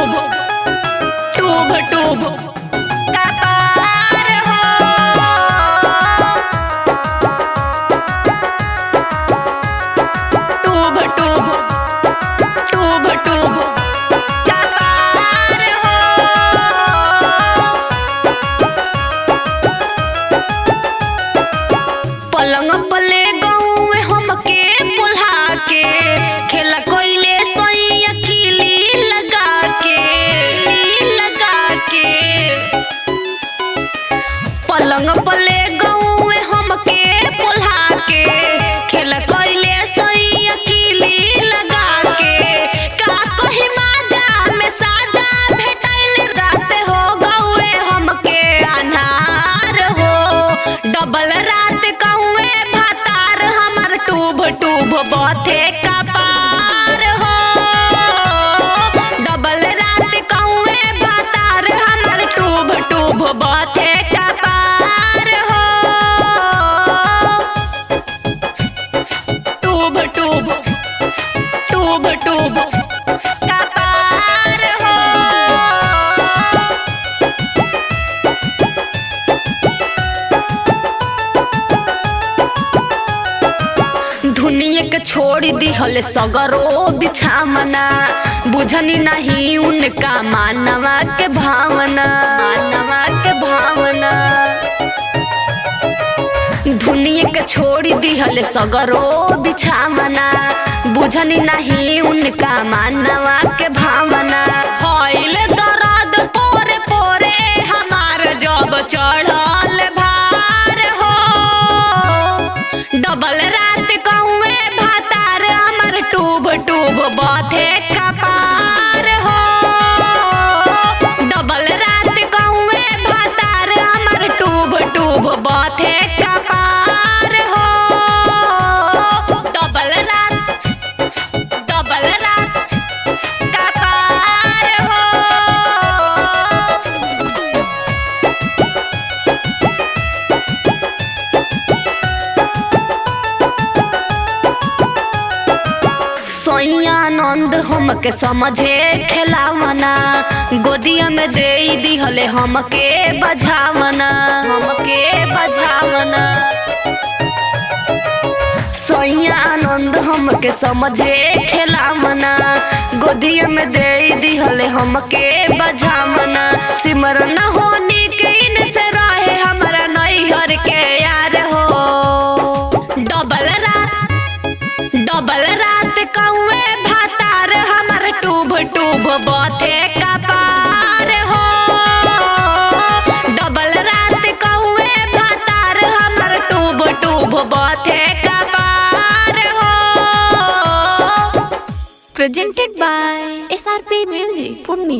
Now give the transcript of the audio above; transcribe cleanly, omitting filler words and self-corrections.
Tube tube tube का पार हो। टूब टूब टूब टूब का पार हो। पलंग पले गऊ हमके पुल्हा के खेला कोइले सोइया किली लगा के पलंग पले गऊ हमके पुल्हा के खेला कोइले सोइया किली लगा के का कहि माजा में साजा भेटैल रात हो गऊए हमके अनहार हो। डबल रात कौए भातार हमर टूब टूब बथे का पार हो। डबल रात कौए भातार हमर टूब टूब बथे का पार हो। टूब टूब टूब टूब का पार हो। दुनिया के छोड़ दिहल सगरो बिछामना बुझनी नहीं उनका मानवा के भावना। दुनिया के छोड़ दिहल सगरो बिछामना बुझनी नहीं उनका मानवा के भावना। होइल दर्द पोरे पोरे हमार जब चढ़ल भार हो। डबल रात कौए भातार हमर टूब टूब बथे का पार हो। डबल रात कौए भातार हमर टूब टूब बथे का पार हो। डबल रात का पार हो। आनंद हमके समझे खेलावना गोदिया में दे दिहले हमके बझावना। सैया आनंद हमके समझे खेलावना गोदिया में दे दिहले हमके बझावना। सिमरन होनी के इनसे रहे हमरा नैहर के यार हो। डबल रात कौए भातार हमर टूब टूब बथे का पार हो। डबल रात कौए भातार हमर टूब टूब बथे का पार हो। Presented by SRP Music, Purnia।